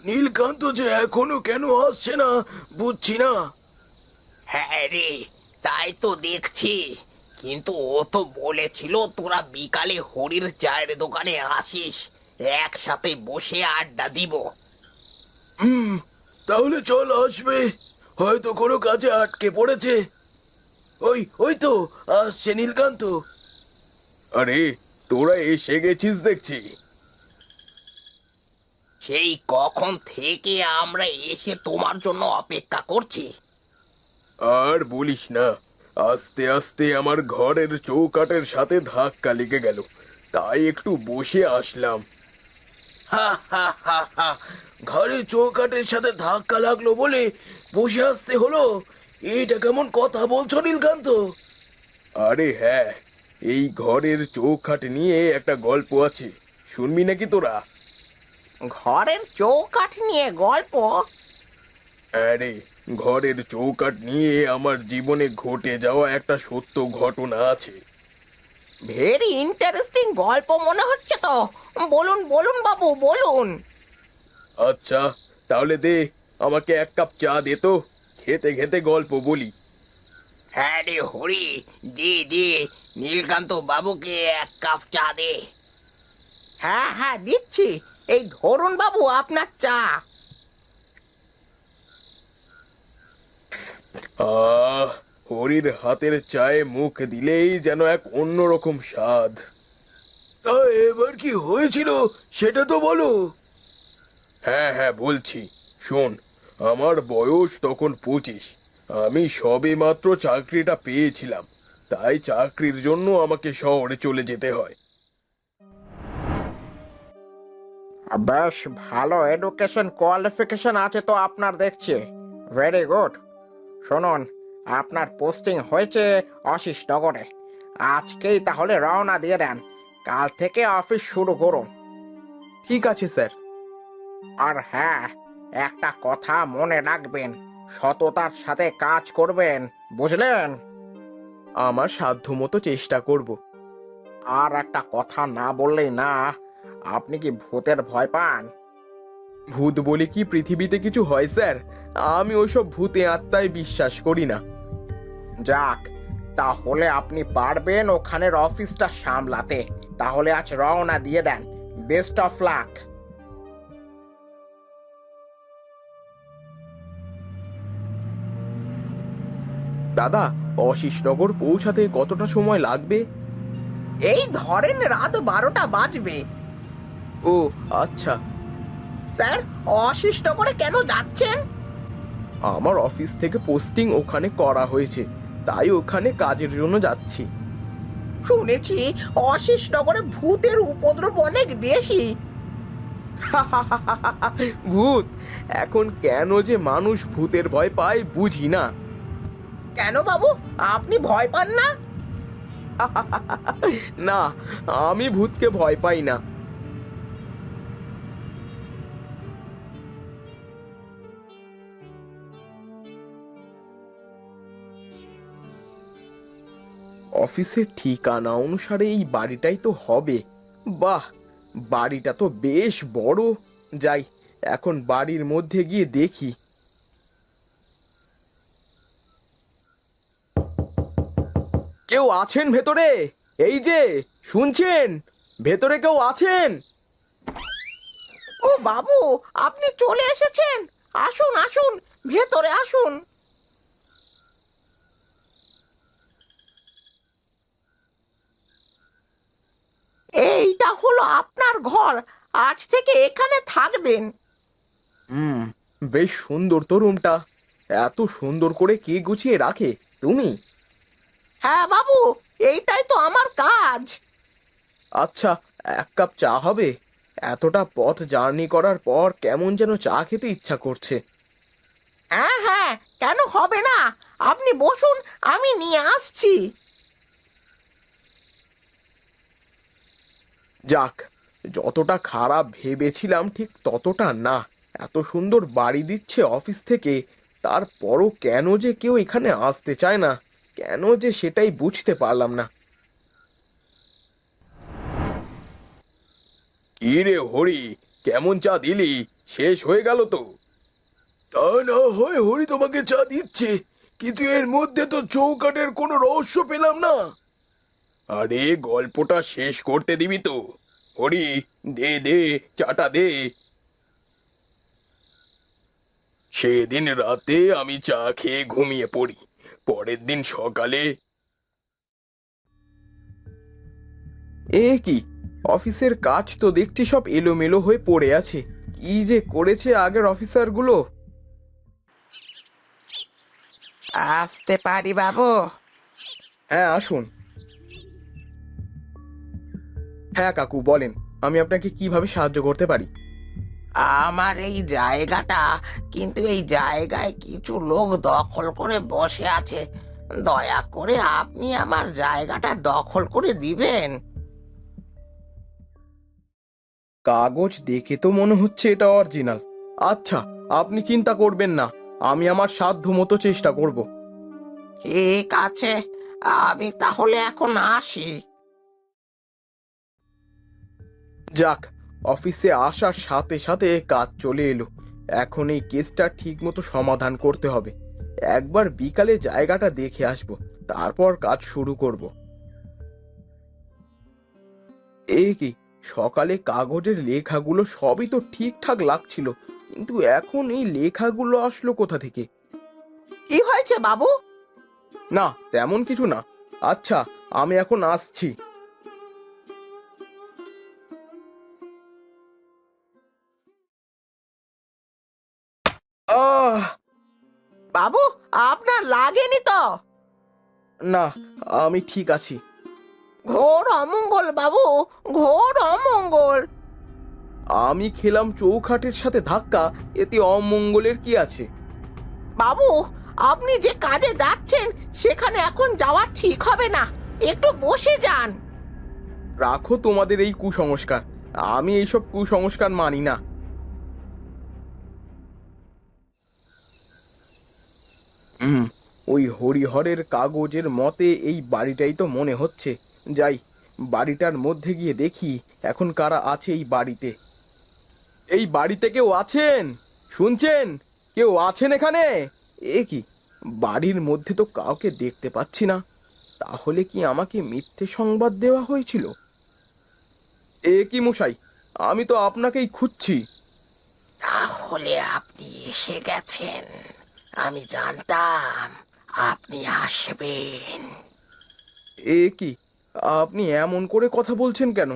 নীলকান্ত যে এখনো কেন আসছে না বুঝছি না। হ্যাঁ রে, তাই তো দেখছি। কিন্তু ও তো বলেছিল তোরা বিকালে হরির চায়ের দোকানে আসিস, একসাথে বসে আড্ডা দিব। হুম, তাহলে চল, আসবে। হয়তো কোনো কাজে আটকে পড়েছে। ওই ওই তো আসছে নীলকান্ত। আরে, তোরা এসে গেছিস দেখছি। সেই কখন থেকে আমরা এসে তোমার জন্য অপেক্ষা করছি। আর বলিস না, আস্তে আস্তে আমার ঘরের চৌকাঠের সাথে ধাক্কা লেগে গেল, তাই একটু বসে আসলাম। হা হা হা হা, ঘরে চৌকাঠের সাথে ধাক্কা লাগলো বলে বসে আসতে হলো? এটা কেমন কথা বলছো নীলকান্ত? আরে হ্যাঁ, এই ঘরের চৌকাঠ নিয়ে একটা গল্প আছে, শুনবি নাকি তোরা? ঘরের চৌকাঠ নিয়ে গল্প? আরে, ঘরের চৌকাঠ নিয়ে আমার জীবনে ঘটে যাওয়া একটা সত্য ঘটনা আছে। ভেরি ইন্টারেস্টিং গল্প মনে হচ্ছে তো। বলুন বলুন বাবু, বলুন। আচ্ছা, তাহলে দে, আমাকে এক কাপ চা দে তো, খেতে খেতে গল্প বলি। হ্যাঁ রে হরি, দে দে, নীলকান্ত বাবুকে এক কাপ চা দে। হ্যাঁ হ্যাঁ, দিচ্ছি। এই ধরুন বাবু আপনার চা। আহ, হরির হাতের চায়ে মুখ দিলেই যেন এক অন্যরকম স্বাদ। তা এবার কি হয়েছিল সেটা তো বলো। হ্যাঁ হ্যাঁ, বলছি, শোন। আমার বয়স তখন 25। আমি সবে মাত্র চাকরিটা পেয়েছিলাম, তাই চাকরির জন্য আমাকে শহরে চলে যেতে হয়। বেশ ভালো এডুকেশন কোয়ালিফিকেশন আছে তো আপনার, দেখছি। Very good. শুনুন, আপনার পোস্টিং হয়েছে অশিসনগরে। আজকেই তাহলে রওনা দিয়ে দেন, কাল থেকে অফিস শুরু করুন। ঠিক আছে স্যার। আর হ্যাঁ, একটা কথা মনে রাখবেন, সততার সাথে কাজ করবেন, বুঝলেন? আমার সাধ্যমতো চেষ্টা করব। আর একটা কথা না বললেই না, আপনি কি ভূতের ভয় পান? ভূত বলে কি পৃথিবীতে কিছু হয় স্যার? আমি ওইসব ভূতে আত্মায় বিশ্বাস করি না। যাক, তাহলে আপনি পারবেন ওখানের অফিসটা সামলাতে। তাহলে আজ রওনা দিয়ে দেন। Best of luck. দাদা, অশিসনগর পৌঁছাতে কতটা সময় লাগবে? এই ধরেন রাত 12টা বাজবে। ও আচ্ছা। স্যার, অশিষ্টনগরে কেন যাচ্ছেন? আমার অফিস থেকে পোস্টিং ওখানে করা হয়েছে, তাই ওখানে কাজের জন্য যাচ্ছি। শুনেছি অশিষ্টনগরে ভূতের উপদ্রব অনেক বেশি। ভূত? এখন কেন যে মানুষ ভূতের ভয় পায় বুঝি না। কেন বাবু, আপনি ভয় পান না? না, আমি ভূতকে ভয় পাই না। অফিসের ঠিকানা অনুসারে এই বাড়িটাই তো হবে। বাহ, বাড়িটা তো বেশ বড়। যাই, এখন বাড়ির মধ্যে গিয়ে দেখি। কেউ আছেন ভেতরে? এই যে, শুনছেন? ভেতরে কেউ আছেন? ও বাবু, আপনি চলে এসেছেন। আসুন আসুন, ভেতরে আসুন। এইটা হলো আপনার ঘর, আজ থেকে এখানে থাকবেন। হুম, বেশ সুন্দর তো রুমটা। এত সুন্দর করে কে গুছিয়ে রাখে? তুমি? হ্যাঁ বাবু, এইটাই তো আমার কাজ। আচ্ছা, এক কাপ চা হবে? এতটা পথ জার্নি করার পর কেমন যেন চা খেতে ইচ্ছা করছে। হ্যাঁ হ্যাঁ, কেন হবে না? আপনি বসুন, আমি নিয়ে আসছি। যাক, যতটা খারাপ ভেবেছিলাম ঠিক ততটা না। এত সুন্দর বাড়ি দিচ্ছে অফিস থেকে, তারপরও কেন যে কেউ এখানে আসতে চায় না, কেন যে সেটাই বুঝতে পারলাম না। কি রে হরি, কেমন চা দিলি? শেষ হয়ে গেল তো। তা না হয় হরি তোমাকে চা দিচ্ছে, কিন্তু এর মধ্যে তো চৌকাঠের কোনো রহস্য পেলাম না। আরে গল্পটা শেষ করতে দিবি তো। হরি, দে দে চাটা দে। সেদিন রাতে আমি চা খেয়ে ঘুমিয়ে পড়ি। পরের দিন সকালে এ কি, অফিসের কাজ তো দেখছি সব এলোমেলো হয়ে পড়ে আছে। কি যে করেছে আগের অফিসারগুলো। আসতে পারি বাবু? হ্যাঁ আসুন। হ্যাঁ কাকু বলেন, আমি আপনাকে কিভাবে সাহায্য করতে পারি? আমার এই জায়গাটা, কিন্তু এই জায়গায় কিছু লোক দখল করে বসে আছে। দয়া করে আপনি আমার জায়গাটা দখল করে দিবেন। কাগজ দেখে তো মনে হচ্ছে এটা অরিজিনাল। আচ্ছা, আপনি চিন্তা করবেন না, আমি আমার সাধ্য মতো চেষ্টা করব। ঠিক আছে, আমি তাহলে এখন আসি। যাক, অফিসে আসার সাথে সাথে কাজ চলে এলো। এখন এই কেসটা ঠিক মতো সমাধান করতে হবে। একবার বিকালে জায়গাটা দেখে আসব, তারপর কাজ শুরু করব। এই কি, সকালে কাগজের লেখাগুলো সবই তো ঠিকঠাক লাগছিল, কিন্তু এখন এই লেখাগুলো আসলো কোথা থেকে? কি হয়েছে বাবু? না, তেমন কিছু না। আচ্ছা, আমি এখন আসছি। আহ, বাবু, আপনার লাগেনি তো? না, আমি ঠিক আছি। ঘোর অমঙ্গল বাবু, ঘোর অমঙ্গল। আমি খেলাম চৌখাটের সাথে ধাক্কা, এতে অমঙ্গলের কি আছে? বাবু, আপনি যে কাজে যাচ্ছেন সেখানে এখন যাওয়া ঠিক হবে না। একটু বসে যান। রাখো তোমাদের এই কুসংস্কার, আমি এইসব কুসংস্কার মানি না। ওই হরিহরের কাগজের মতে এই বাড়িটাই তো মনে হচ্ছে। যাই, বাড়িটার মধ্যে গিয়ে দেখি এখন কারা আছে এই বাড়িতে। এই বাড়িতে কেউ আছেন? শুনছেন? কেউ আছেন এখানে? এ কি, বাড়ির মধ্যে তো কাউকে দেখতে পাচ্ছি না। তাহলে কি আমাকে মিথ্যে সংবাদ দেওয়া হয়েছিল? এ কি মশাই, আমি তো আপনাকেই খুঁজছি। তাহলে আপনি এসে গেছেন। আমি জানতাম আপনি আসবেন। এ কি, আপনি এমন করে কথা বলছেন কেন?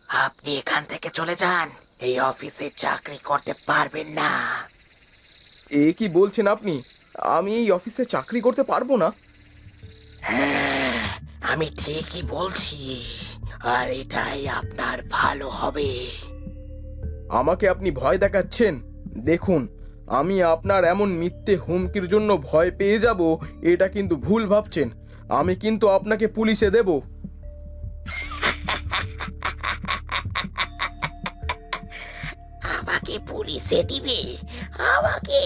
আপনি এখান থেকে চলে যান, এই অফিসে চাকরি করতে পারবেন না। এ কি বলছেন আপনি? আমি এই অফিসে চাকরি করতে পারবো না? হ্যাঁ, আমি ঠিকই বলছি, আর এটাই আপনার ভালো হবে। আমাকে আপনি ভয় দেখাচ্ছেন? দেখুন, আমি আপনার এমন মিথ্যে হুমকির জন্য ভয় পেয়ে যাব, এটা কিন্তু ভুল ভাবছেন। আমি কিন্তু আপনাকে পুলিশে দেব। আমাকে পুলিশে দিবে? আমাকে?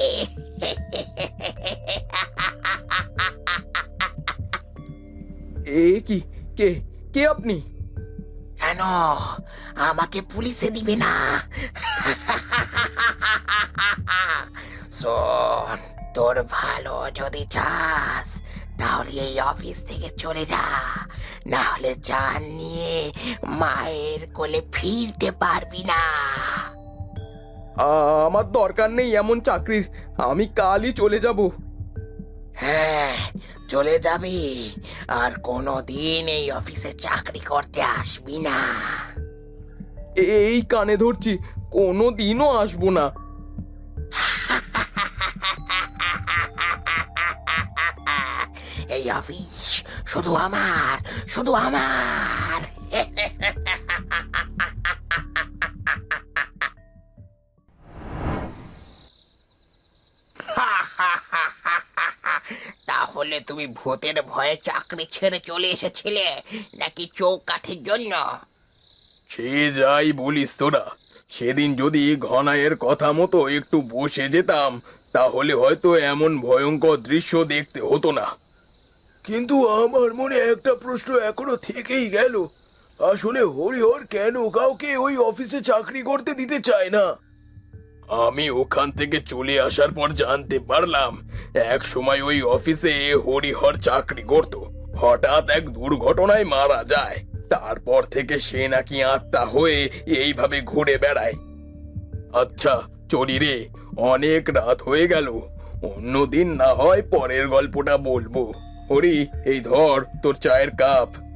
এ কি, কে কে আপনি? কেন আমাকে পুলিশে দিবে না? শোন, তোর ভালো যদি চাস তাহলে এই অফিস থেকে চলে যা, না হলে জান নিয়ে মায়ের কোলে ফিরতে পারবি না। আমার দরকার নেই এমন চাকরির, আমি কালই চলে যাব। হ্যাঁ, চলে যাবি, আর কোনোদিন এই অফিসে চাকরি করতে আসবি না। এই কানে ধরছি, কোনো দিনও আসবো না। এই অফিস শুধু আমার, শুধু আমার। তাহলে তুমি ভূতের ভয়ে চাকরি ছেড়ে চলে এসেছিলে, নাকি চৌকাঠের জন্য? সে যাই বলিস তোরা, সেদিন যদি ঘনাইয়ের কথা মতো একটু বসে যেতাম, তাহলে হয়তো এমন ভয়ঙ্কর দৃশ্য দেখতে হতো না। কিন্তু আমার মনে একটা প্রশ্ন এখনো থেকেই গেল, আসলে হরিহর কেন কাউকে ওই অফিসে চাকরি করতে দিতে চায় না? আমি ওখান থেকে চলে আসার পর জানতে পারলাম এক সময় ওই অফিসে হরিহর চাকরি করত। হঠাৎ এক দুর্ঘটনায় মারা যায়। তারপর থেকে সে নাকি আত্মা হয়ে এইভাবে ঘুরে বেড়ায়। আচ্ছা চলি রে, অনেক রাত হয়ে গেল। অন্যদিন না হয় পরের গল্পটা বলবো। হরি, এই ধর তোর চায়ের কাপ।